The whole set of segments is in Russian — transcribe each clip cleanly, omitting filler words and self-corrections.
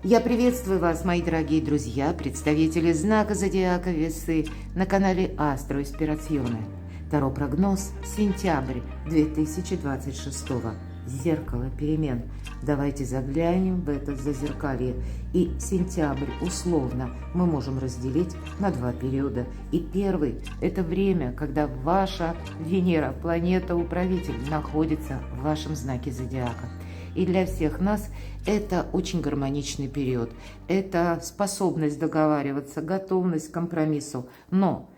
Я приветствую вас, мои дорогие друзья, представители знака Зодиака Весы на канале Астро Испирационе. Таро-прогноз сентябрь 2026. Зеркало перемен. Давайте заглянем в это зазеркалье. И сентябрь условно мы можем разделить на два периода. И первый – это время, когда ваша Венера, планета-управитель, находится в вашем знаке Зодиака. И для всех нас это очень гармоничный период. Это способность договариваться, готовность к компромиссу. Но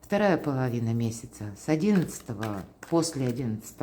вторая половина месяца, с 11 после 11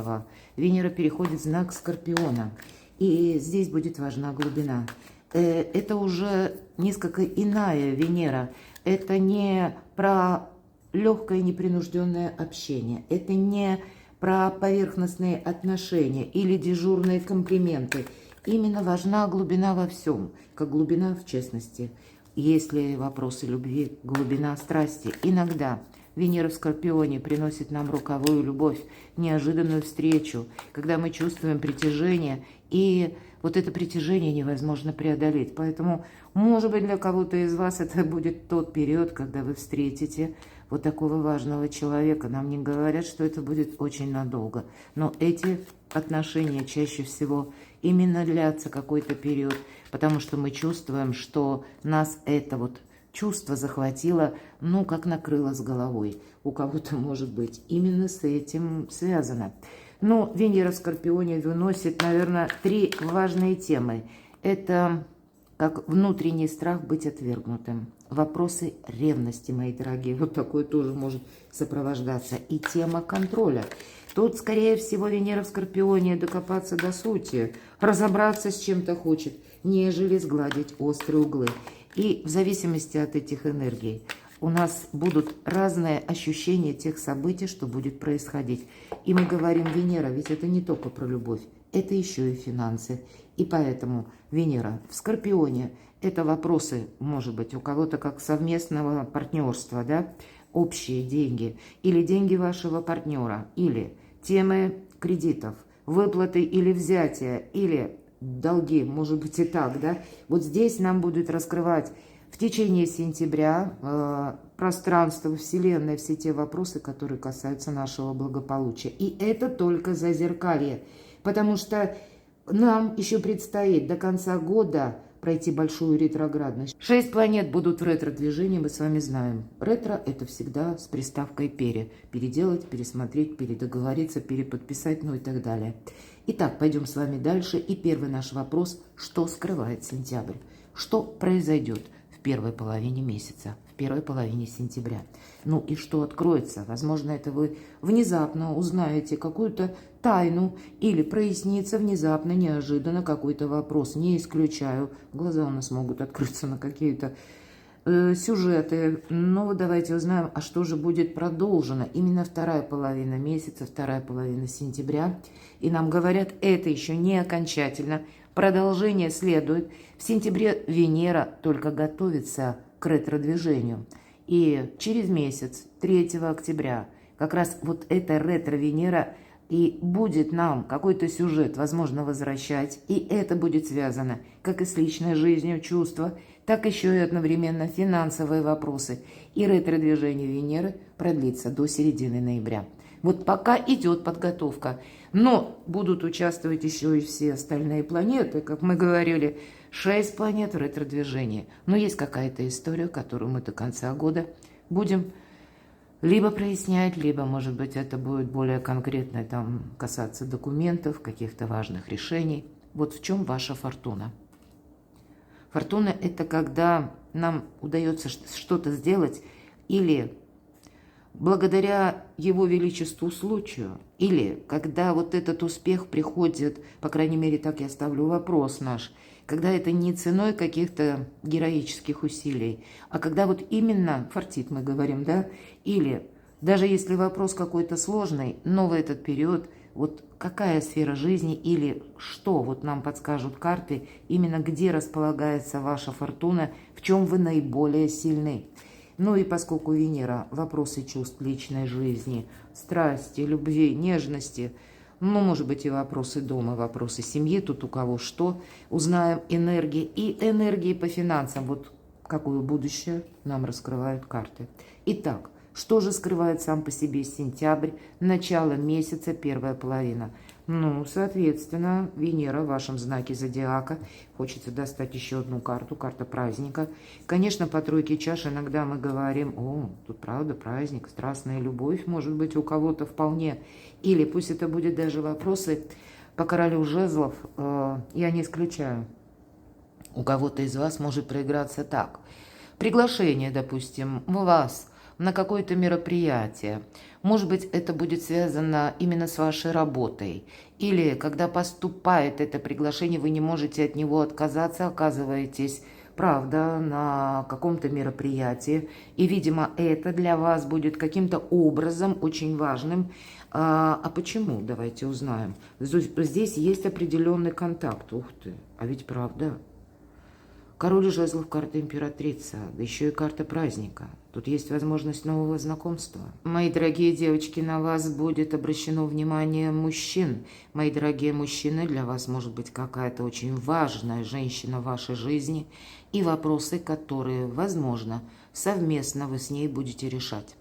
Венера переходит в знак Скорпиона. И здесь будет важна глубина. Это уже несколько иная Венера. Это не про легкое непринужденное общение. Это не про поверхностные отношения или дежурные комплименты. Именно важна глубина во всем, как глубина в честности. Если вопросы любви, глубина страсти. Иногда Венера в Скорпионе приносит нам роковую любовь, неожиданную встречу, когда мы чувствуем притяжение, и вот это притяжение невозможно преодолеть. Поэтому, может быть, для кого-то из вас это будет тот период, когда вы встретите вот такого важного человека. Нам не говорят, что это будет очень надолго. Но эти отношения чаще всего именно длятся какой-то период, потому что мы чувствуем, что нас это вот чувство захватило, ну, как накрыло с головой. У кого-то, может быть, именно с этим связано. Но Венера в Скорпионе выносит, наверное, три важные темы. Это как внутренний страх быть отвергнутым. Вопросы ревности, мои дорогие. Вот такое тоже может сопровождаться. И тема контроля. Тут, скорее всего, Венера в Скорпионе докопаться до сути, разобраться с чем-то хочет, нежели сгладить острые углы. И в зависимости от этих энергий у нас будут разные ощущения тех событий, что будет происходить. И мы говорим, Венера, ведь это не только про любовь, это еще и финансы. И поэтому Венера в Скорпионе – это вопросы, может быть, у кого-то как совместного партнерства, да, общие деньги, или деньги вашего партнера, или темы кредитов, выплаты или взятия, или долги, может быть и так, да. Вот здесь нам будет раскрывать в течение сентября пространство, Вселенная, все те вопросы, которые касаются нашего благополучия. И это только зазеркалье, потому что нам еще предстоит до конца года пройти большую ретроградность. 6 планет будут в ретро-движении, мы с вами знаем. Ретро – это всегда с приставкой «пере». Переделать, пересмотреть, передоговориться, переподписать, ну и так далее. Итак, пойдем с вами дальше. И первый наш вопрос – что скрывает сентябрь? Что произойдет в первой половине месяца, в первой половине сентября? Ну и что откроется? Возможно, это вы внезапно узнаете какую-то тайну или прояснится внезапно, неожиданно какой-то вопрос. Не исключаю, глаза у нас могут открыться на какие-то сюжеты. Но вот давайте узнаем, а что же будет продолжено. Именно вторая половина месяца, вторая половина сентября. И нам говорят, это еще не окончательно. Продолжение следует. В сентябре Венера только готовится к ретро-движению. И через месяц, 3 октября, как раз вот эта ретро-Венера и будет нам какой-то сюжет, возможно, возвращать. И это будет связано как и с личной жизнью, чувства, так еще и одновременно финансовые вопросы. И ретро-движение Венеры продлится до середины ноября. Вот пока идет подготовка. Но будут участвовать еще и все остальные планеты. Как мы говорили, 6 планет в ретро-движении. Но есть какая-то история, которую мы до конца года будем либо прояснять, либо, может быть, это будет более конкретно там касаться документов, каких-то важных решений. Вот в чем ваша фортуна. Фортуна – это когда нам удается что-то сделать или благодаря его величеству случаю, или когда вот этот успех приходит, по крайней мере, так я ставлю вопрос наш, когда это не ценой каких-то героических усилий, а когда вот именно фартит, мы говорим, да, или даже если вопрос какой-то сложный, но в этот период вот какая сфера жизни или что вот нам подскажут карты, именно где располагается ваша фортуна, в чем вы наиболее сильны. Ну и поскольку Венера – вопросы чувств личной жизни, страсти, любви, нежности, Ну, может быть, и вопросы дома, вопросы семьи, тут у кого что. Узнаем энергии и энергии по финансам. Вот какое будущее нам раскрывают карты. Итак, что же скрывает сам по себе сентябрь, начало месяца, первая половина? Ну, соответственно, Венера в вашем знаке зодиака. Хочется достать еще одну карту, карта праздника. Конечно, по тройке чаш иногда мы говорим: о, тут правда праздник, страстная любовь, может быть, у кого-то вполне. Или пусть это будет даже вопросы по королю жезлов, я не исключаю. У кого-то из вас может проиграться так. Приглашение, допустим, вас на какое-то мероприятие. Может быть, это будет связано именно с вашей работой. Или когда поступает это приглашение, вы не можете от него отказаться, оказываетесь, правда, на каком-то мероприятии. И, видимо, это для вас будет каким-то образом очень важным. А почему? Давайте узнаем. Здесь есть определенный контакт. Ух ты, а ведь правда. Король жезлов, карта императрица, да еще и карта праздника. Тут есть возможность нового знакомства. Мои дорогие девочки, на вас будет обращено внимание мужчин. Мои дорогие мужчины, для вас может быть какая-то очень важная женщина в вашей жизни и вопросы, которые, возможно, совместно вы с ней будете решать.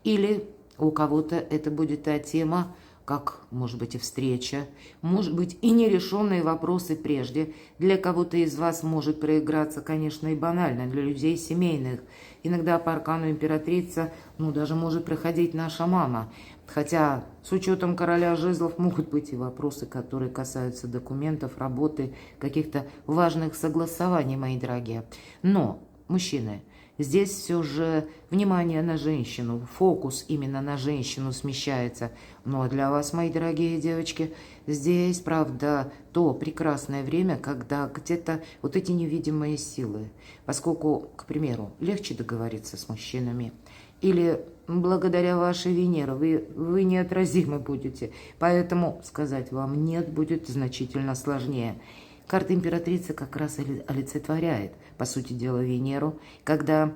Или у кого-то это будет та тема, как, может быть, и встреча, может быть, и нерешенные вопросы прежде. Для кого-то из вас может проиграться, конечно, и банально, для людей семейных. Иногда по аркану императрица, даже может проходить наша мама. Хотя с учетом короля жезлов могут быть и вопросы, которые касаются документов, работы, каких-то важных согласований, мои дорогие. Но, мужчины, здесь все же внимание на женщину, фокус именно на женщину смещается. Но для вас, мои дорогие девочки, здесь, правда, то прекрасное время, когда где-то вот эти невидимые силы, поскольку, к примеру, легче договориться с мужчинами, или благодаря вашей Венере вы неотразимы будете, поэтому сказать вам «нет» будет значительно сложнее. Карта императрицы как раз олицетворяет, по сути дела, Венеру, когда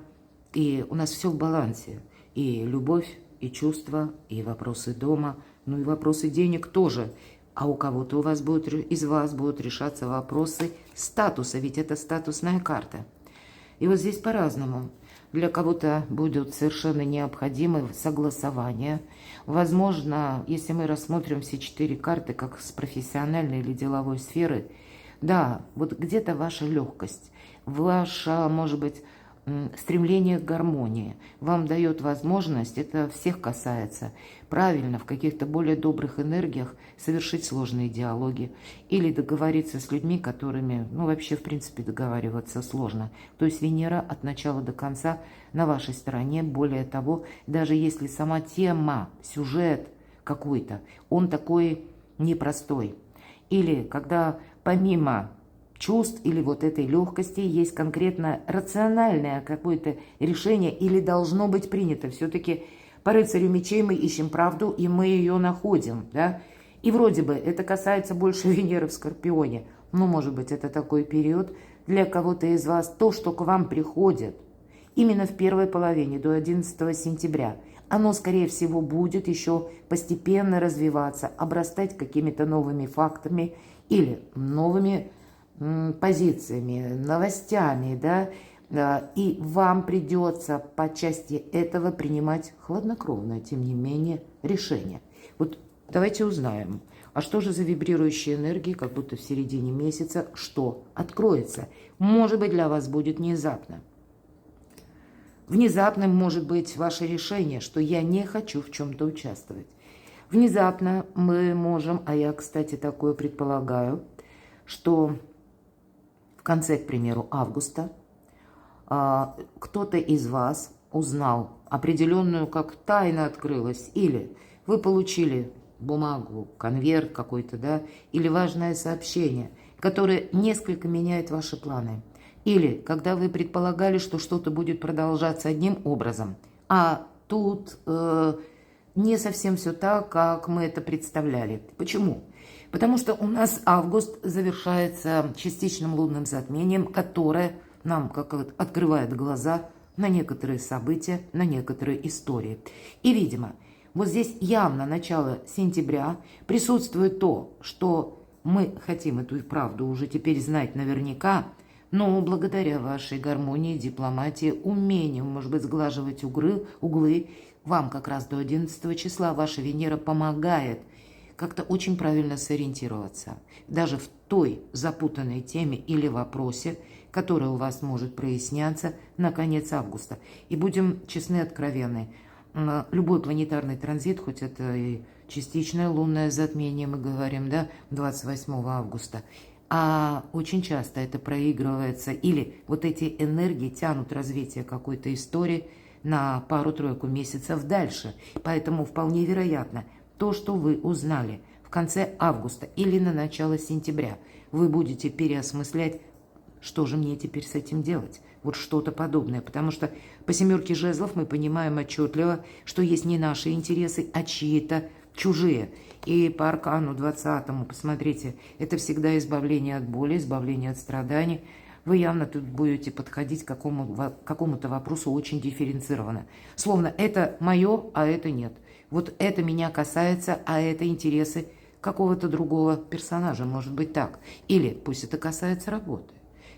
и у нас все в балансе. И любовь, и чувства, и вопросы дома, и вопросы денег тоже. А у кого-то из вас будут решаться вопросы статуса, ведь это статусная карта. И вот здесь по-разному. Для кого-то будут совершенно необходимы согласования. Возможно, если мы рассмотрим все 4 карты как с профессиональной или деловой сферы, да, вот где-то ваша легкость, ваше, может быть, стремление к гармонии вам дает возможность, это всех касается, правильно, в каких-то более добрых энергиях совершить сложные диалоги или договориться с людьми, которыми, вообще, в принципе, договариваться сложно. То есть Венера от начала до конца на вашей стороне. Более того, даже если сама тема, сюжет какой-то, он такой непростой. Или когда помимо чувств или вот этой легкости есть конкретно рациональное какое-то решение или должно быть принято. Все-таки по рыцарю мечей мы ищем правду, и мы ее находим, да? И вроде бы это касается больше Венеры в Скорпионе. Может быть, это такой период для кого-то из вас, то, что к вам приходит именно в первой половине, до 11 сентября, оно, скорее всего, будет еще постепенно развиваться, обрастать какими-то новыми фактами или новыми позициями, новостями, да, и вам придется по части этого принимать хладнокровное, тем не менее, решение. Вот давайте узнаем, а что же за вибрирующие энергии, как будто в середине месяца, что откроется? Может быть, для вас будет внезапно. Внезапным может быть ваше решение, что я не хочу в чем-то участвовать. Внезапно мы можем, а я, кстати, такое предполагаю, что в конце, к примеру, августа кто-то из вас узнал определенную, как тайна открылась, или вы получили бумагу, конверт какой-то, да, или важное сообщение, которое несколько меняет ваши планы. Или когда вы предполагали, что что-то будет продолжаться одним образом, а тут не совсем все так, как мы это представляли. Почему? Потому что у нас август завершается частичным лунным затмением, которое нам как открывает глаза на некоторые события, на некоторые истории. И, видимо, Вот здесь явно начало сентября присутствует то, что мы хотим эту правду уже теперь знать наверняка, но благодаря вашей гармонии, дипломатии, умению, может быть, сглаживать углы, вам как раз до 11 числа ваша Венера помогает как-то очень правильно сориентироваться. Даже в той запутанной теме или вопросе, который у вас может проясняться на конец августа. И будем честны, откровенны. Любой планетарный транзит, хоть это и частичное лунное затмение, мы говорим, да, 28 августа, а очень часто это проигрывается, или вот эти энергии тянут развитие какой-то истории на пару-тройку месяцев дальше. Поэтому вполне вероятно, то, что вы узнали в конце августа или на начало сентября, вы будете переосмыслять, что же мне теперь с этим делать. Вот что-то подобное. Потому что по семерке жезлов мы понимаем отчетливо, что есть не наши интересы, а чьи-то чужие. И по аркану 20-му, посмотрите, это всегда избавление от боли, избавление от страданий. Вы явно тут будете подходить к какому-то вопросу очень дифференцированно. Словно это мое, а это нет. Вот это меня касается, а это интересы какого-то другого персонажа, может быть так. Или пусть это касается работы,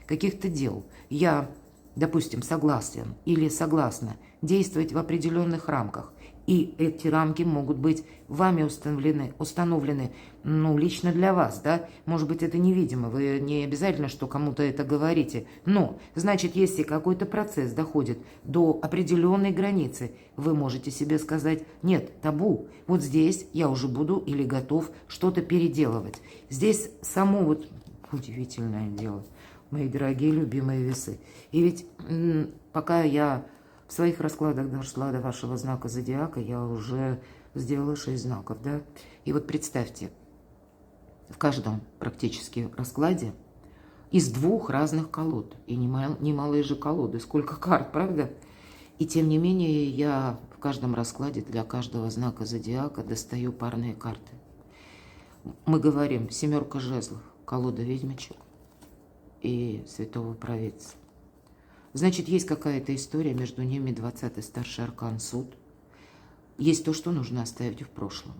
каких-то дел. Я, допустим, согласен или согласна действовать в определенных рамках. И эти рамки могут быть вами установлены, ну, лично для вас, да. Может быть, это невидимо, вы не обязательно, что кому-то это говорите. Но, значит, если какой-то процесс доходит до определенной границы, вы можете себе сказать: нет, табу, вот здесь я уже буду или готов что-то переделывать. Здесь само вот удивительное дело, мои дорогие любимые весы. И ведь пока я в своих раскладах дошла до вашего знака зодиака, я уже сделала 6 знаков, да? И вот представьте, в каждом практически раскладе из 2 разных колод, и немалые же колоды, сколько карт, правда? И тем не менее я в каждом раскладе для каждого знака зодиака достаю парные карты. Мы говорим: семерка жезлов, колода ведьмочек и святого провидца. Значит, есть какая-то история, между ними 20-й старший аркан суд. Есть то, что нужно оставить в прошлом.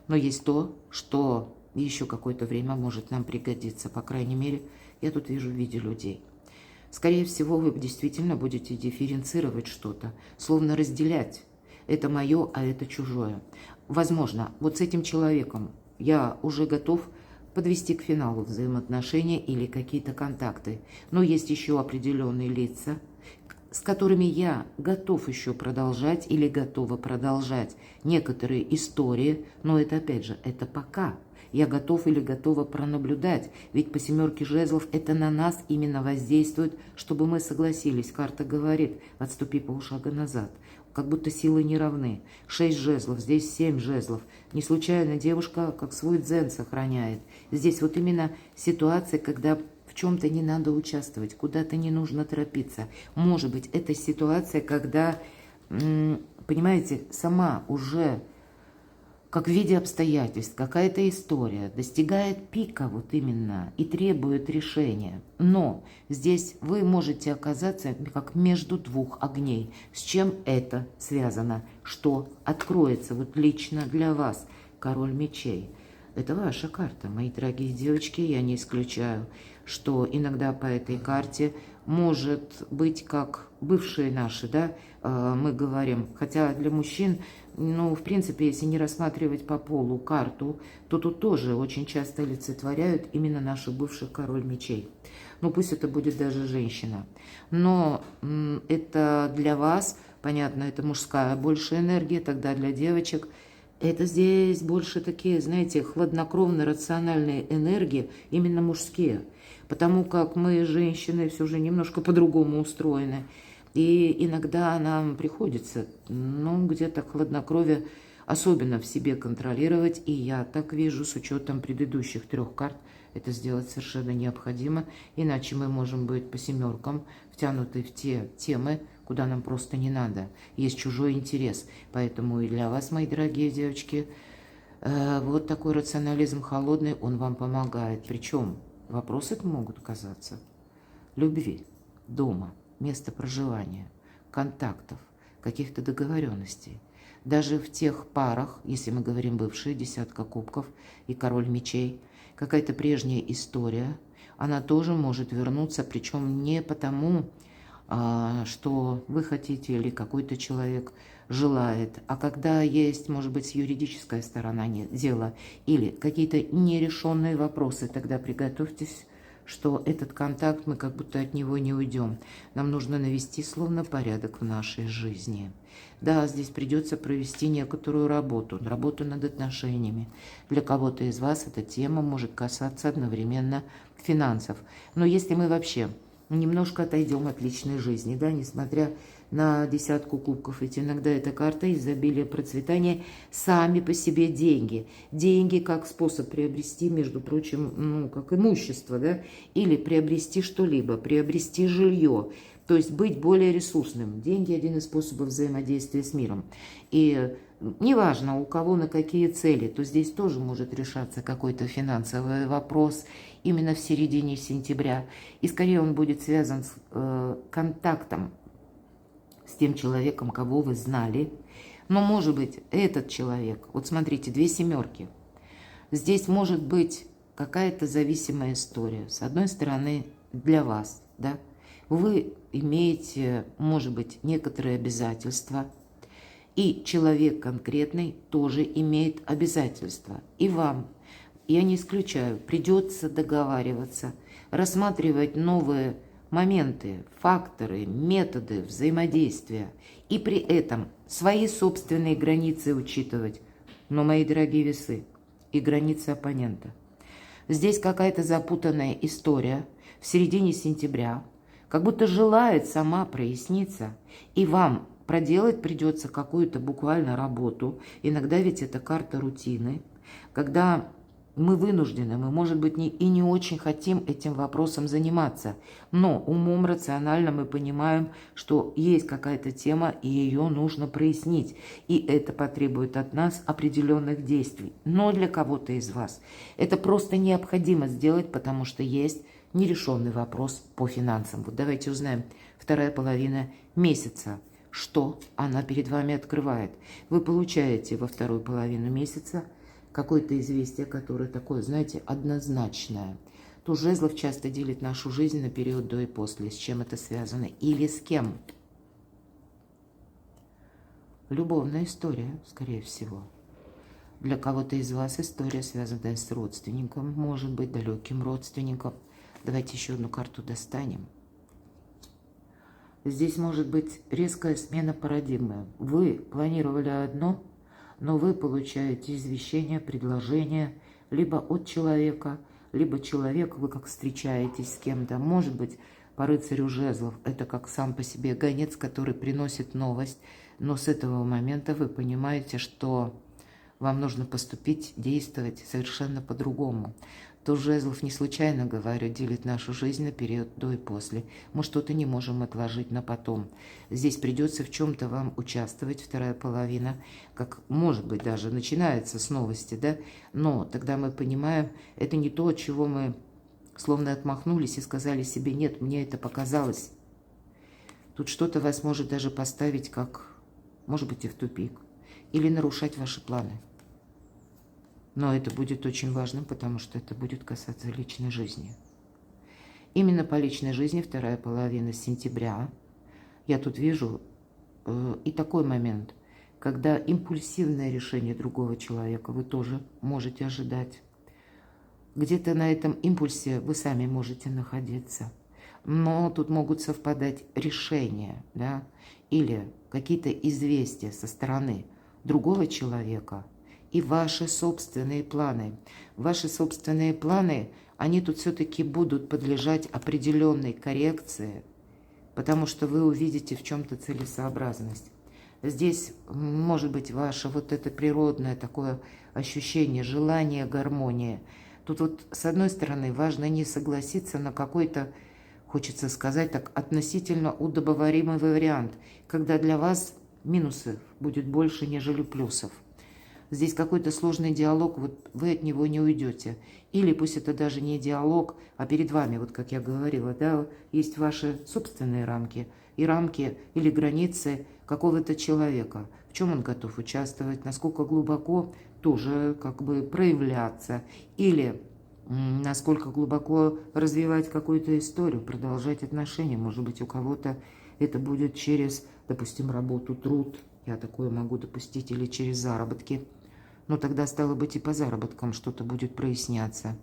Но есть то, что еще какое-то время может нам пригодиться. По крайней мере, я тут вижу в виде людей. Скорее всего, вы действительно будете дифференцировать что-то, словно разделять. Это мое, а это чужое. Возможно, вот с этим человеком я уже готов подвести к финалу взаимоотношения или какие-то контакты. Но есть еще определенные лица, с которыми я готов еще продолжать или готова продолжать некоторые истории, но это, опять же, это пока. Я готов или готова пронаблюдать, ведь по семерке жезлов это на нас именно воздействует, чтобы мы согласились. Карта говорит: отступи полшага назад. Как будто силы не равны. 6 жезлов, здесь 7 жезлов. Не случайно девушка как свой дзен сохраняет. Здесь вот именно ситуация, когда в чем-то не надо участвовать, куда-то не нужно торопиться. Может быть, это ситуация, когда, понимаете, сама уже как в виде обстоятельств, какая-то история достигает пика вот именно и требует решения. Но здесь вы можете оказаться как между 2 огней. С чем это связано? Что откроется вот лично для вас? Король мечей. Это ваша карта, мои дорогие девочки. Я не исключаю, что иногда по этой карте может быть как бывшие наши, да, мы говорим. Хотя для мужчин, ну, в принципе, если не рассматривать по полу карту, то тут тоже очень часто олицетворяют именно наших бывших король мечей. Ну, пусть это будет даже женщина. Но это для вас, понятно, это мужская больше энергия, тогда для девочек это здесь больше такие, знаете, хладнокровные, рациональные энергии, именно мужские. Потому как мы, женщины, все же немножко по-другому устроены. И иногда нам приходится, ну, где-то хладнокровие особенно в себе контролировать. И я так вижу, с учетом предыдущих 3 карт, это сделать совершенно необходимо. Иначе мы можем быть по семеркам втянуты в те темы, куда нам просто не надо. Есть чужой интерес. Поэтому и для вас, мои дорогие девочки, вот такой рационализм холодный, он вам помогает. Причем вопросы могут казаться любви, дома, места проживания, контактов, каких-то договоренностей. Даже в тех парах, если мы говорим бывшие, десятка кубков и король мечей, какая-то прежняя история, она тоже может вернуться, причем не потому, что вы хотите или какой-то человек желает, а когда есть, может быть, юридическая сторона дела или какие-то нерешенные вопросы, тогда приготовьтесь, что этот контакт, мы как будто от него не уйдем. Нам нужно навести словно порядок в нашей жизни. Да, здесь придется провести некоторую работу над отношениями. Для кого-то из вас эта тема может касаться одновременно финансов. Но если мы вообще немножко отойдем от личной жизни, да, несмотря на десятку кубков, ведь иногда эта карта изобилия, процветания, сами по себе деньги. Деньги как способ приобрести, между прочим, как имущество, да, или приобрести что-либо, приобрести жилье, то есть быть более ресурсным. Деньги – один из способов взаимодействия с миром. И неважно, у кого на какие цели, то здесь тоже может решаться какой-то финансовый вопрос именно в середине сентября. И скорее он будет связан с контактом с тем человеком, кого вы знали. Но может быть этот человек, вот смотрите, 2 семерки. Здесь может быть какая-то зависимая история. С одной стороны, для вас, да, вы имеете, может быть, некоторые обязательства, и человек конкретный тоже имеет обязательства. И вам, я не исключаю, придется договариваться, рассматривать новые моменты, факторы, методы взаимодействия и при этом свои собственные границы учитывать. Но, мои дорогие весы, и границы оппонента. Здесь какая-то запутанная история в середине сентября, как будто желает сама проясниться, и вам проделать придется какую-то буквально работу. Иногда ведь это карта рутины, когда мы вынуждены, мы, может быть, и не очень хотим этим вопросом заниматься, но умом рационально мы понимаем, что есть какая-то тема, и ее нужно прояснить, и это потребует от нас определенных действий. Но для кого-то из вас это просто необходимо сделать, потому что есть нерешенный вопрос по финансам. Вот давайте узнаем, вторая половина месяца, что она перед вами открывает. Вы получаете во вторую половину месяца какое-то известие, которое такое, знаете, однозначное. Туз жезлов часто делит нашу жизнь на период до и после. С чем это связано? Или с кем? Любовная история, скорее всего. Для кого-то из вас история, связанная с родственником, может быть, далеким родственником. Давайте еще одну карту достанем. Здесь может быть резкая смена парадигмы. Вы планировали одно, но вы получаете извещение, предложение либо от человека, либо человек, вы как встречаетесь с кем-то. Может быть, по рыцарю жезлов это как сам по себе гонец, который приносит новость, но с этого момента вы понимаете, что вам нужно поступить, действовать совершенно по-другому. Туз жезлов, не случайно говорю, делит нашу жизнь на период до и после. Мы что-то не можем отложить на потом. Здесь придется в чем-то вам участвовать, вторая половина, как, может быть, даже начинается с новости, да? Но тогда мы понимаем, это не то, от чего мы словно отмахнулись и сказали себе: нет, мне это показалось. Тут что-то вас может даже поставить как, может быть, и в тупик, или нарушать ваши планы. Но это будет очень важным, потому что это будет касаться личной жизни. Именно по личной жизни вторая половина сентября. Я тут вижу и такой момент, когда импульсивное решение другого человека вы тоже можете ожидать. Где-то на этом импульсе вы сами можете находиться. Но тут могут совпадать решения, да, или какие-то известия со стороны другого человека, и ваши собственные планы. Ваши собственные планы, они тут все-таки будут подлежать определенной коррекции, потому что вы увидите в чем-то целесообразность. Здесь может быть ваше вот это природное такое ощущение, желание гармонии. Тут вот с одной стороны важно не согласиться на какой-то, хочется сказать так, относительно удобоваримый вариант, когда для вас минусов будет больше, нежели плюсов. Здесь какой-то сложный диалог, вот вы от него не уйдете. Или пусть это даже не диалог, а перед вами, вот как я говорила, да, есть ваши собственные рамки. И рамки или границы какого-то человека, в чем он готов участвовать, насколько глубоко тоже как бы проявляться, или насколько глубоко развивать какую-то историю, продолжать отношения. Может быть, у кого-то это будет через, допустим, работу, труд, я такое могу допустить, или через заработки. Но тогда, стало быть, и по заработкам что-то будет проясняться.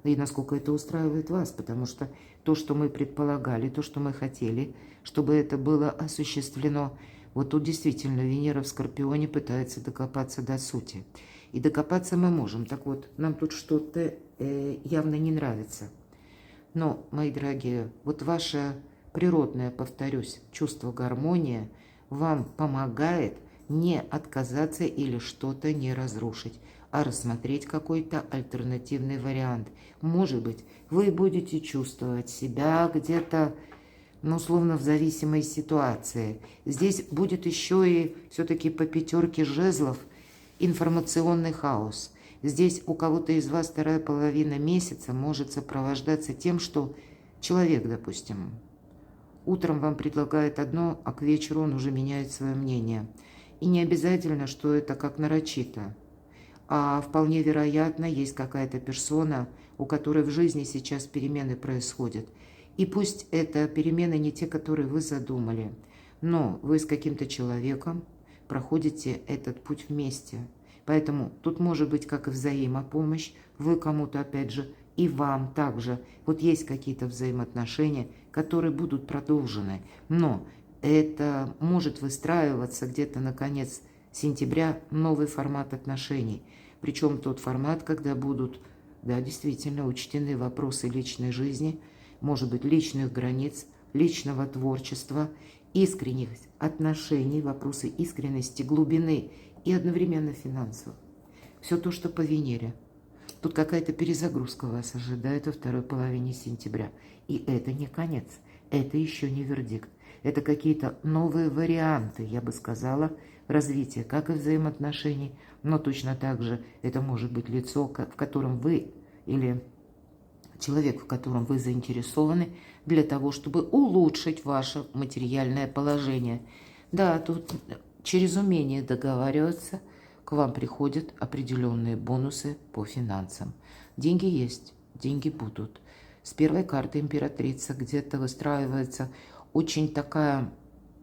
И насколько это устраивает вас, потому что то, что мы предполагали, то, что мы хотели, чтобы это было осуществлено, вот тут действительно Венера в Скорпионе пытается докопаться до сути. И докопаться мы можем. Так вот, нам тут что-то явно не нравится. Но, мои дорогие, вот ваше природное, повторюсь, чувство гармонии вам помогает не отказаться или что-то не разрушить, а рассмотреть какой-то альтернативный вариант. Может быть, вы будете чувствовать себя где-то, ну, условно, в зависимой ситуации. Здесь будет еще и все-таки по пятерке жезлов информационный хаос. Здесь у кого-то из вас вторая половина месяца может сопровождаться тем, что человек, допустим, утром вам предлагает одно, а к вечеру он уже меняет свое мнение. И не обязательно, что это как нарочито. А вполне вероятно, есть какая-то персона, у которой в жизни сейчас перемены происходят. И пусть это перемены не те, которые вы задумали, но вы с каким-то человеком проходите этот путь вместе. Поэтому тут может быть как и взаимопомощь, вы кому-то опять же, и вам также. Вот есть какие-то взаимоотношения, которые будут продолжены, но это может выстраиваться где-то на конец сентября новый формат отношений. Причем тот формат, когда будут, да, действительно учтены вопросы личной жизни, может быть, личных границ, личного творчества, искренних отношений, вопросы искренности, глубины и одновременно финансовых. Все то, что по Венере. Тут какая-то перезагрузка вас ожидает во второй половине сентября. И это не конец, это еще не вердикт. Это какие-то новые варианты, я бы сказала, развития, как и взаимоотношений, но точно так же это может быть лицо, в котором вы или человек, в котором вы заинтересованы, для того, чтобы улучшить ваше материальное положение. Да, тут через умение договариваться к вам приходят определенные бонусы по финансам. Деньги есть, деньги будут. С первой карты императрица где-то выстраивается очень такая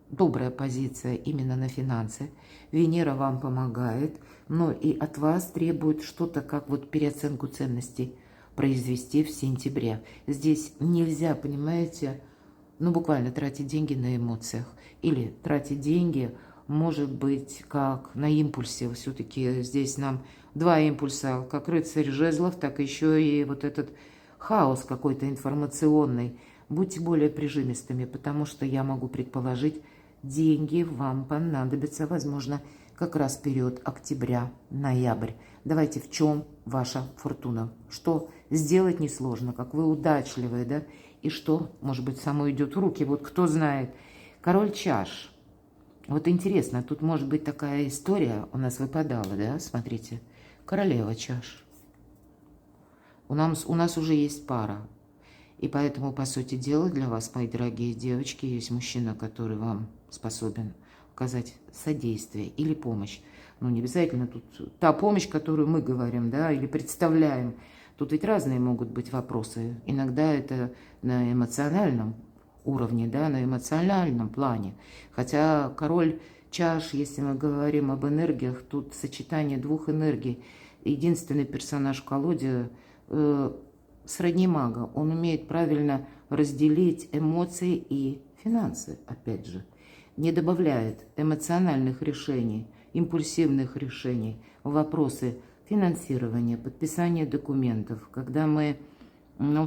добрая позиция именно на финансы. Венера вам помогает, но и от вас требует что-то, как вот переоценку ценностей произвести в сентябре. Здесь нельзя, понимаете, ну буквально тратить деньги на эмоциях. Или тратить деньги, может быть, как на импульсе. Все-таки здесь нам два импульса, как рыцарь жезлов, так еще и вот этот хаос какой-то информационный. Будьте более прижимистыми, потому что я могу предположить, деньги вам понадобятся, возможно, как раз в период октября-ноябрь. Давайте, в чем ваша фортуна? Что сделать несложно, как вы удачливые, да? И что, может быть, само идет в руки, вот кто знает. Король чаш. Вот интересно, тут может быть такая история у нас выпадала, да? Смотрите, королева чаш. У нас уже есть пара. И поэтому, по сути дела, для вас, мои дорогие девочки, есть мужчина, который вам способен оказать содействие или помощь. Ну, не обязательно тут та помощь, которую мы говорим, да, или представляем. Тут ведь разные могут быть вопросы. Иногда это на эмоциональном уровне, да, на эмоциональном плане. Хотя король чаш, если мы говорим об энергиях, тут сочетание двух энергий. Единственный персонаж в колоде сродни мага. Он умеет правильно разделить эмоции и финансы, опять же. Не добавляет эмоциональных решений, импульсивных решений в вопросы финансирования, подписания документов, когда мы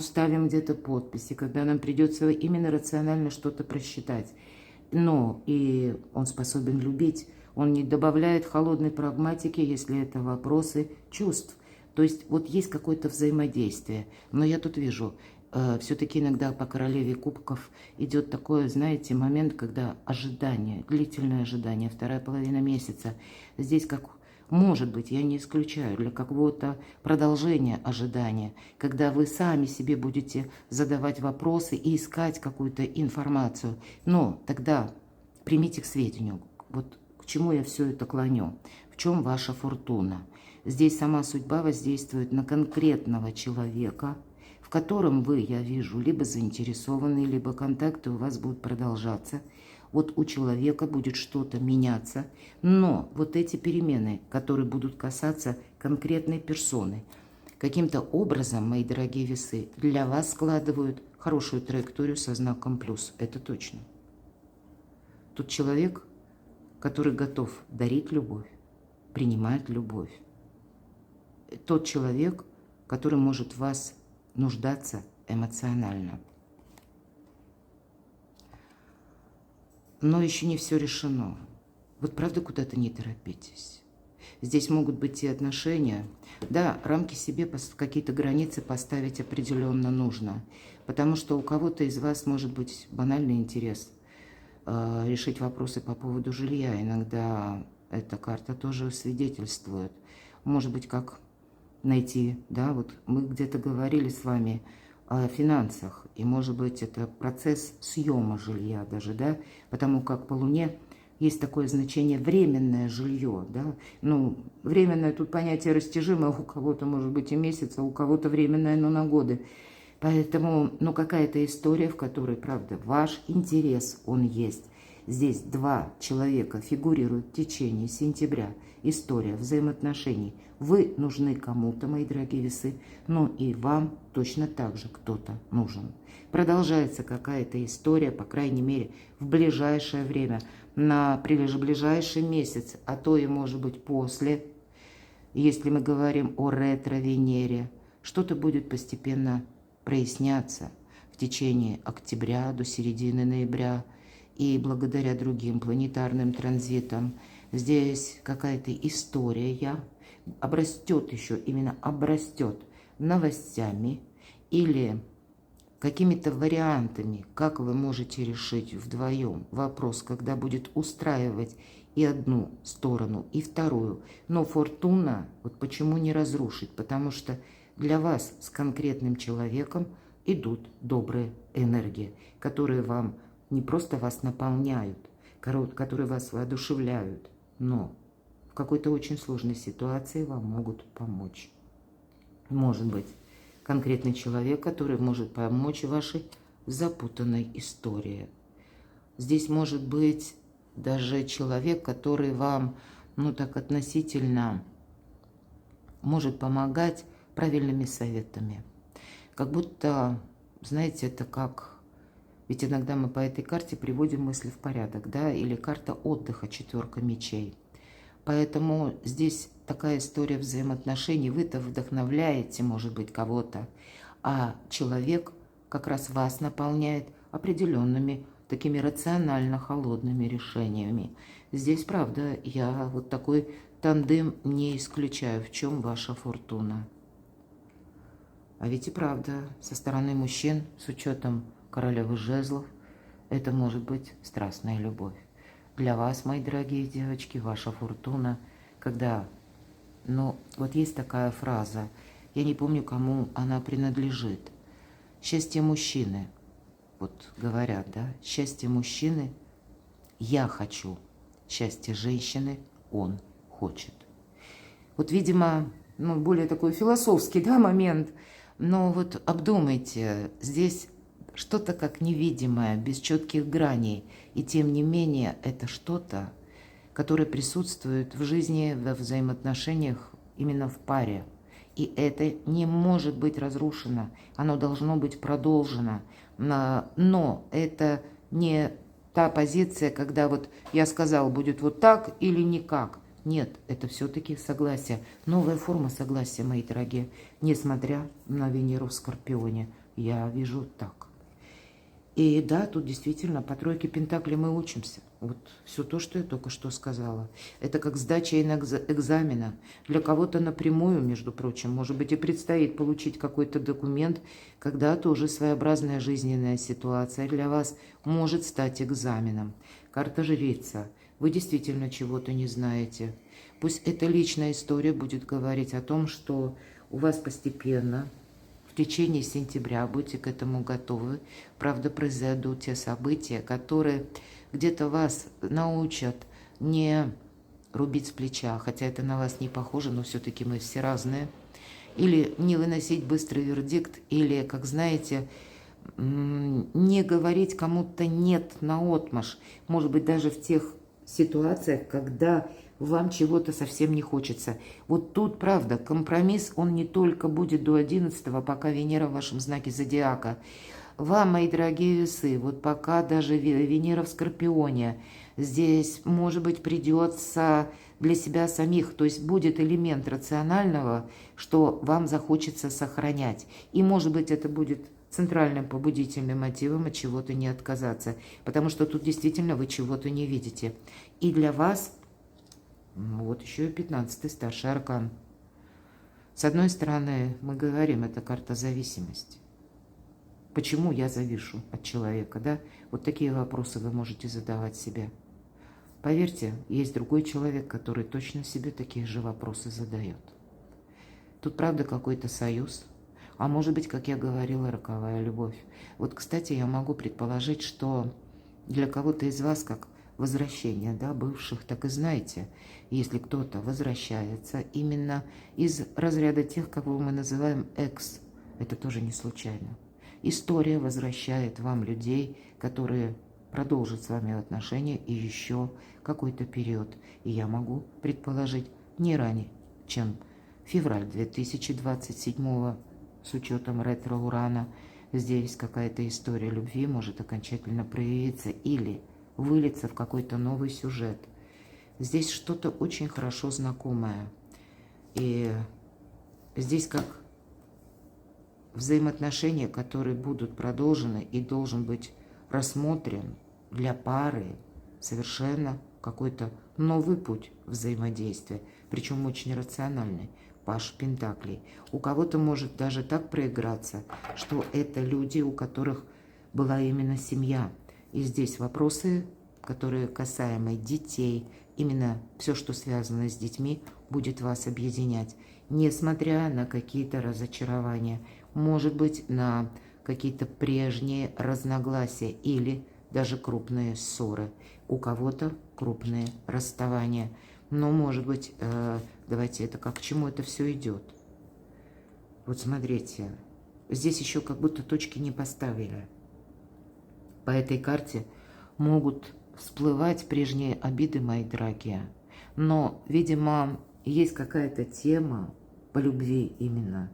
ставим где-то подписи, когда нам придется именно рационально что-то просчитать. Но и он способен любить, он не добавляет холодной прагматики, если это вопросы чувств. То есть вот есть какое-то взаимодействие. Но я тут вижу, все-таки иногда по королеве кубков идет такой, знаете, момент, когда ожидание, длительное ожидание, вторая половина месяца. Здесь как, может быть, я не исключаю, для какого-то продолжения ожидания, когда вы сами себе будете задавать вопросы и искать какую-то информацию. Но тогда примите к сведению, вот к чему я все это клоню? В чем ваша фортуна? Здесь сама судьба воздействует на конкретного человека, в котором вы, я вижу, либо заинтересованы, либо контакты у вас будут продолжаться. Вот у человека будет что-то меняться, но вот эти перемены, которые будут касаться конкретной персоны, каким-то образом, мои дорогие весы, для вас складывают хорошую траекторию со знаком плюс. Это точно. Тут человек, который готов дарить любовь, принимать любовь. Тот человек, который может в вас нуждаться эмоционально. Но еще не все решено. Вот правда, куда-то не торопитесь. Здесь могут быть и отношения. Да, рамки себе, какие-то границы поставить определенно нужно. Потому что у кого-то из вас может быть банальный интерес решить вопросы по поводу жилья. Иногда эта карта тоже свидетельствует. Может быть, как найти, да, вот мы где-то говорили с вами о финансах, и может быть это процесс съема жилья даже, да, потому как по Луне есть такое значение временное жилье, да, ну, временное тут понятие растяжимое, у кого-то может быть и месяц, а у кого-то временное, но на годы. Поэтому, ну, какая-то история, в которой, правда, ваш интерес, он есть. Здесь два человека фигурируют в течение сентября. История взаимоотношений. Вы нужны кому-то, мои дорогие весы, но и вам точно так же кто-то нужен. Продолжается какая-то история, по крайней мере, в ближайшее время, на ближайший месяц, а то и, может быть, после, если мы говорим о ретро-Венере, что-то будет постепенно проясняться в течение октября до середины ноября, и благодаря другим планетарным транзитам здесь какая-то история обрастет еще, именно обрастет новостями или какими-то вариантами, как вы можете решить вдвоем вопрос, когда будет устраивать и одну сторону, и вторую. Но фортуна, вот почему не разрушить? Потому что для вас с конкретным человеком идут добрые энергии, которые вам не просто вас наполняют, которые вас воодушевляют, но в какой-то очень сложной ситуации вам могут помочь. Может быть, конкретный человек, который может помочь вашей запутанной истории. Здесь может быть даже человек, который вам, ну так относительно, может помогать правильными советами. Как будто, знаете, это как... Ведь иногда мы по этой карте приводим мысли в порядок, да, или карта отдыха, 4 мечей. Поэтому здесь такая история взаимоотношений. Вы-то вдохновляете, может быть, кого-то, а человек как раз вас наполняет определенными такими рационально холодными решениями. Здесь, правда, я вот такой тандем не исключаю. В чем ваша фортуна? А ведь и правда, со стороны мужчин, с учетом королевы жезлов, это может быть страстная любовь. Для вас, мои дорогие девочки, ваша фортуна, когда, ну, вот есть такая фраза, я не помню, кому она принадлежит. Счастье мужчины, вот говорят, да, счастье мужчины я хочу, счастье женщины он хочет. Вот, видимо, ну, более такой философский, да, момент, но вот обдумайте, здесь что-то как невидимое, без четких граней, и тем не менее это что-то, которое присутствует в жизни, во взаимоотношениях именно в паре. И это не может быть разрушено, оно должно быть продолжено. Но это не та позиция, когда вот я сказал, будет вот так или никак. Нет, это все-таки согласие. Новая форма согласия, мои дорогие, несмотря на Венеру в Скорпионе. Я вижу так. И да, тут действительно по тройке пентаклей мы учимся. Вот все то, что я только что сказала. Это как сдача экзамена. Для кого-то напрямую, между прочим, может быть, и предстоит получить какой-то документ, когда тоже своеобразная жизненная ситуация для вас может стать экзаменом. Карта жрица. Вы действительно чего-то не знаете. Пусть эта личная история будет говорить о том, что у вас постепенно... В течение сентября будьте к этому готовы. Правда, произойдут те события, которые где-то вас научат не рубить с плеча, хотя это на вас не похоже, но все-таки мы все разные. Или не выносить быстрый вердикт, или, как знаете, не говорить кому-то «нет» наотмашь. Может быть, даже в тех ситуациях, когда вам чего-то совсем не хочется. Вот тут, правда, компромисс, он не только будет до 11-го, пока Венера в вашем знаке зодиака. Вам, мои дорогие весы, вот пока даже Венера в Скорпионе, здесь, может быть, придется для себя самих, то есть будет элемент рационального, что вам захочется сохранять. И, может быть, это будет центральным побудительным мотивом от чего-то не отказаться, потому что тут действительно вы чего-то не видите. И для вас, вот еще и 15-й старший аркан. С одной стороны, мы говорим, это карта зависимости. Почему я завишу от человека, да? Вот такие вопросы вы можете задавать себе. Поверьте, есть другой человек, который точно себе такие же вопросы задает. Тут, правда, какой-то союз, а может быть, как я говорила, роковая любовь. Вот, кстати, я могу предположить, что для кого-то из вас, как возвращение, да, бывших, так и знаете, если кто-то возвращается именно из разряда тех, кого мы называем экс, это тоже не случайно. История возвращает вам людей, которые продолжат с вами отношения и еще какой-то период. И я могу предположить не ранее, чем февраль 2027 с учетом ретро-урана. Здесь какая-то история любви может окончательно проявиться или вылиться в какой-то новый сюжет. Здесь что-то очень хорошо знакомое. И здесь как взаимоотношения, которые будут продолжены и должен быть рассмотрен для пары совершенно какой-то новый путь взаимодействия, причем очень рациональный. Паш Пентаклей. У кого-то может даже так проиграться, что это люди, у которых была именно семья. И здесь вопросы, которые касаемы детей, именно все, что связано с детьми, будет вас объединять, несмотря на какие-то разочарования, может быть, на какие-то прежние разногласия или даже крупные ссоры. У кого-то крупные расставания. Но, может быть, давайте это как к чему это все идет. Вот смотрите, здесь еще как будто точки не поставили. По этой карте могут всплывать прежние обиды, мои дорогие. Но, видимо, есть какая-то тема по любви именно,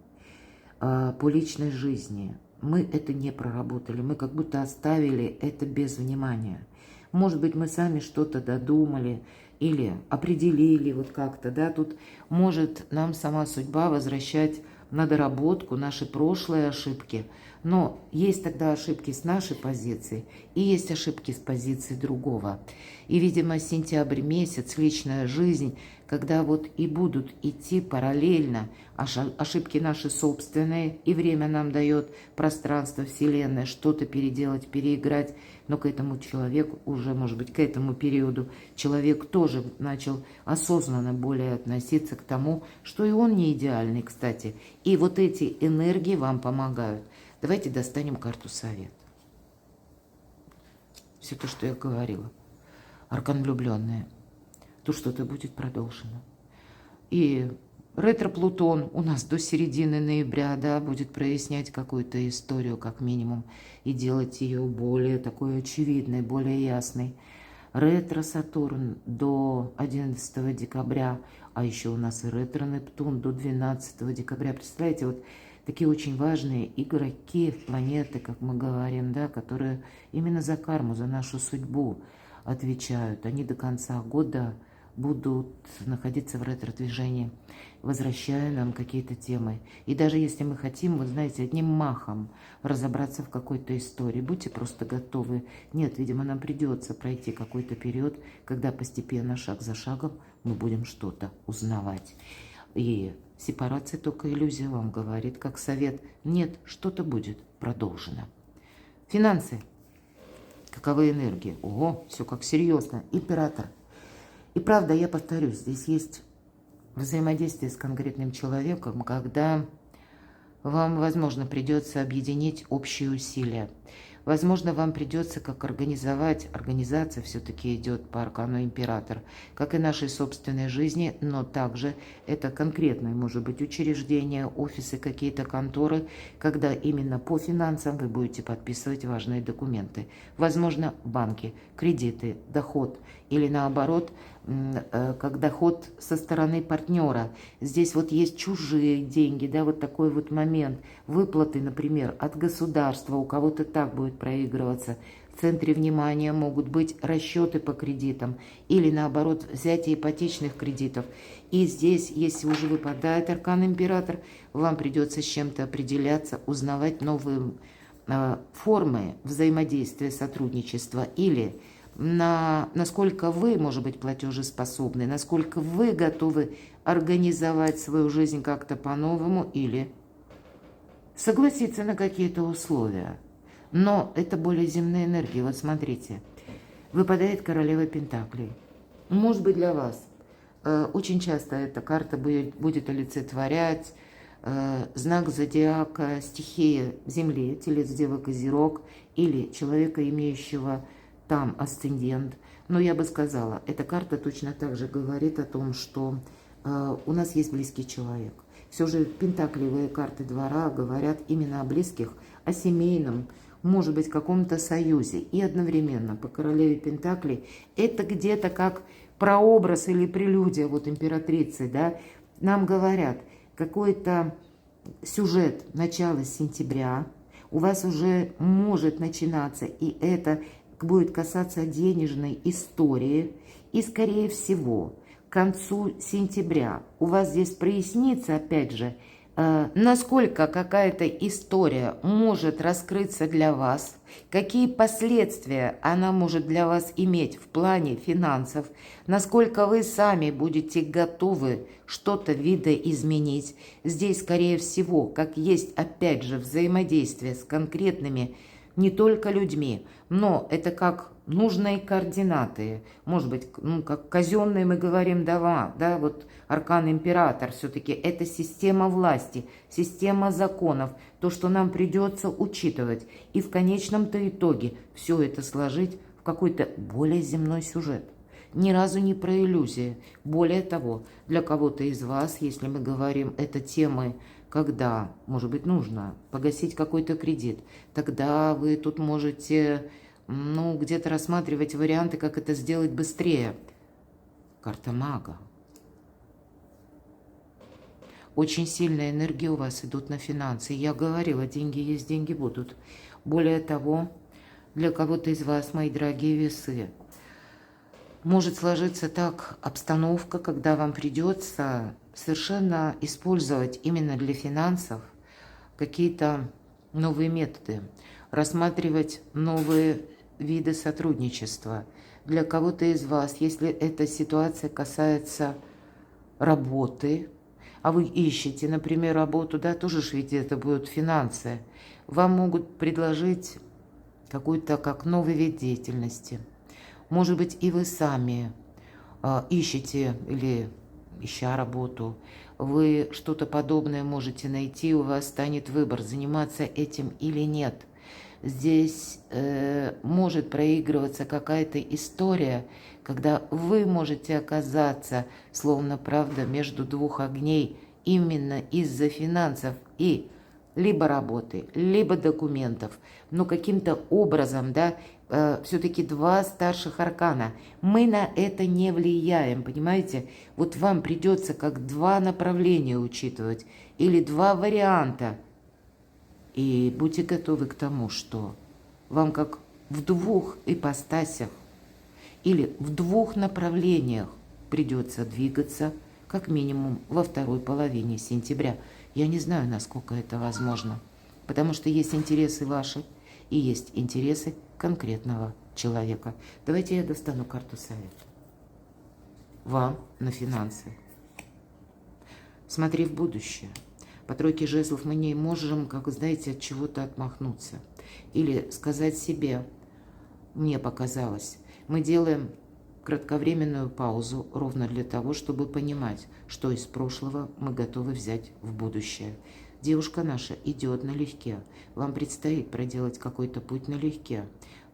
по личной жизни. Мы это не проработали, мы как будто оставили это без внимания. Может быть, мы сами что-то додумали или определили вот как-то, да, тут может нам сама судьба возвращать на доработку наши прошлые ошибки, но есть тогда ошибки с нашей позиции и есть ошибки с позиции другого. И, видимо, сентябрь месяц, личная жизнь, когда вот и будут идти параллельно ошибки наши собственные, и время нам дает пространство, вселенная, что-то переделать, переиграть, но к этому человеку уже, может быть, к этому периоду человек тоже начал осознанно более относиться к тому, что и он не идеальный, кстати. И вот эти энергии вам помогают. Давайте достанем карту совет. Все то, что я говорила. Аркан влюбленные. То что-то будет продолжено. И ретро-Плутон у нас до середины ноября, да, будет прояснять какую-то историю, как минимум, и делать ее более такой очевидной, более ясной. Ретро-Сатурн до 11 декабря, а еще у нас и ретро-Нептун до 12 декабря. Представляете, вот такие очень важные игроки, планеты, как мы говорим, да, которые именно за карму, за нашу судьбу отвечают. Они до конца года будут находиться в ретро-движении, возвращая нам какие-то темы. И даже если мы хотим, вот знаете, одним махом разобраться в какой-то истории, будьте просто готовы. Нет, видимо, нам придется пройти какой-то период, когда постепенно, шаг за шагом, мы будем что-то узнавать. И сепарация только иллюзия вам говорит, как совет. Нет, что-то будет продолжено. Финансы. Каковы энергии? Ого, все как серьезно. Император. И правда, я повторюсь, здесь есть взаимодействие с конкретным человеком, когда вам, возможно, придется объединить общие усилия. Возможно, вам придется как организация все-таки идет по аркану император, как и нашей собственной жизни, но также это конкретное, может быть, учреждение, офисы, какие-то конторы, когда именно по финансам вы будете подписывать важные документы. Возможно, банки, кредиты, доход или наоборот, как доход со стороны партнера. Здесь вот есть чужие деньги, да, вот такой вот момент. Выплаты, например, от государства, у кого-то так будет проигрываться. В центре внимания могут быть расчеты по кредитам или наоборот взятие ипотечных кредитов. И здесь, если уже выпадает аркан император, вам придется с чем-то определяться, узнавать новые формы взаимодействия, сотрудничества или насколько вы, может быть, платежеспособны, насколько вы готовы организовать свою жизнь как-то по-новому или согласиться на какие-то условия. Но это более земные энергии. Вот смотрите, выпадает королева Пентаклей. Может быть, для вас очень часто эта карта будет олицетворять знак зодиака, стихия Земли, Телец, Дева, Козерог, или человека, имеющего там асцендент. Но я бы сказала, эта карта точно так же говорит о том, что у нас есть близкий человек. Все же пентаклевые карты двора говорят именно о близких, о семейном, может быть, каком-то союзе. И одновременно по королеве Пентаклей это где-то как прообраз или прелюдия вот императрицы, да, нам говорят, какой-то сюжет начала сентября у вас уже может начинаться, и это будет касаться денежной истории, и, скорее всего, к концу сентября у вас здесь прояснится, опять же, насколько какая-то история может раскрыться для вас, какие последствия она может для вас иметь в плане финансов, насколько вы сами будете готовы что-то видоизменить. Здесь, скорее всего, как есть, опять же, взаимодействие с конкретными не только людьми, но это как нужные координаты, может быть, как казенные мы говорим дома, да, вот аркан император, все-таки это система власти, система законов, то, что нам придется учитывать, и в конечном-то итоге все это сложить в какой-то более земной сюжет. Ни разу не про иллюзии. Более того, для кого-то из вас, если мы говорим это темы, когда, может быть, нужно погасить какой-то кредит, тогда вы тут можете, где-то рассматривать варианты, как это сделать быстрее. Карта мага. Очень сильные энергии у вас идут на финансы. Я говорила, деньги есть, деньги будут. Более того, для кого-то из вас, мои дорогие весы, может сложиться так обстановка, когда вам придется совершенно использовать именно для финансов какие-то новые методы, рассматривать новые виды сотрудничества. Для кого-то из вас, если эта ситуация касается работы, а вы ищете, например, работу, да, тоже ж ведь это будут финансы, вам могут предложить какой-то как новый вид деятельности. Может быть, и вы сами ищете или ища работу, вы что-то подобное можете найти, у вас станет выбор, заниматься этим или нет. Здесь может проигрываться какая-то история, когда вы можете оказаться, словно правда, между двух огней именно из-за финансов и либо работы, либо документов, но каким-то образом, да, все-таки два старших аркана. Мы на это не влияем, понимаете? Вот вам придется как два направления учитывать или два варианта. И будьте готовы к тому, что вам как в двух ипостасях или в двух направлениях придется двигаться как минимум во второй половине сентября. Я не знаю, насколько это возможно, потому что есть интересы ваши и есть интересы конкретного человека. Давайте я достану карту совета. Вам на финансы. Смотри в будущее. По тройке жезлов мы не можем, как знаете, от чего-то отмахнуться. Или сказать себе, мне показалось, мы делаем кратковременную паузу ровно для того, чтобы понимать, что из прошлого мы готовы взять в будущее. девушка наша идет налегке. Вам предстоит проделать какой-то путь налегке.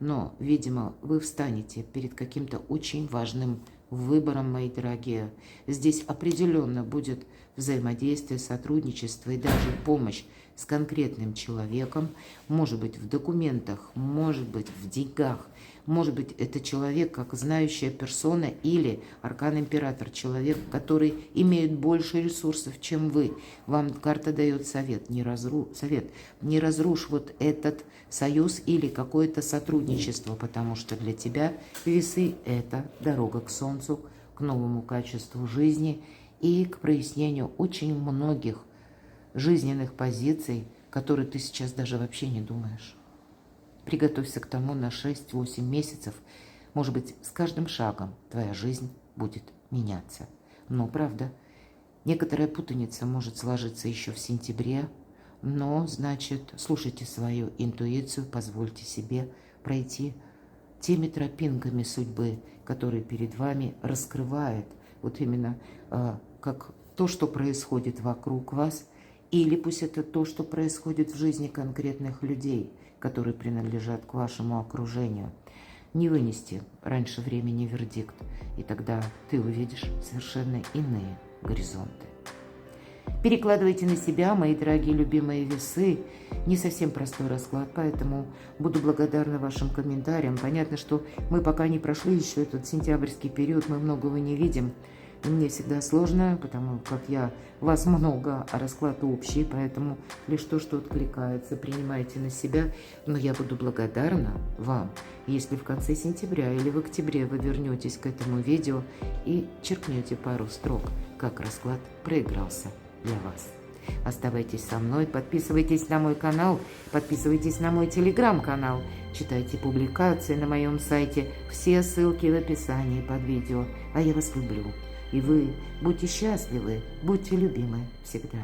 Но, видимо, вы встанете перед каким-то очень важным выбором, мои дорогие. Здесь определенно будет взаимодействие, сотрудничество и даже помощь с конкретным человеком. Может быть, в документах, может быть, в деньгах. Может быть, это человек, как знающая персона, или аркан-император, человек, который имеет больше ресурсов, чем вы. Вам карта дает совет, не разрушь вот этот союз или какое-то сотрудничество, потому что для тебя весы – это дорога к солнцу, к новому качеству жизни и к прояснению очень многих жизненных позиций, которые ты сейчас даже вообще не думаешь. Приготовься к тому на 6-8 месяцев. Может быть, с каждым шагом твоя жизнь будет меняться. Но, правда, некоторая путаница может сложиться еще в сентябре. Но, значит, слушайте свою интуицию, позвольте себе пройти теми тропинками судьбы, которые перед вами раскрывает вот именно как то, что происходит вокруг вас, или пусть это то, что происходит в жизни конкретных людей, которые принадлежат к вашему окружению. Не вынести раньше времени вердикт, и тогда ты увидишь совершенно иные горизонты. Перекладывайте на себя, мои дорогие любимые весы. Не совсем простой расклад, поэтому буду благодарна вашим комментариям. Понятно, что мы пока не прошли еще этот сентябрьский период, мы многого не видим. И мне всегда сложно, потому как вас много, а расклад общий, поэтому лишь то, что откликается, принимайте на себя. Но я буду благодарна вам, если в конце сентября или в октябре вы вернетесь к этому видео и черкнете пару строк, как расклад проигрался для вас. Оставайтесь со мной, подписывайтесь на мой канал, подписывайтесь на мой телеграм-канал, читайте публикации на моем сайте, все ссылки в описании под видео. А я вас люблю. И вы будьте счастливы, будьте любимы всегда.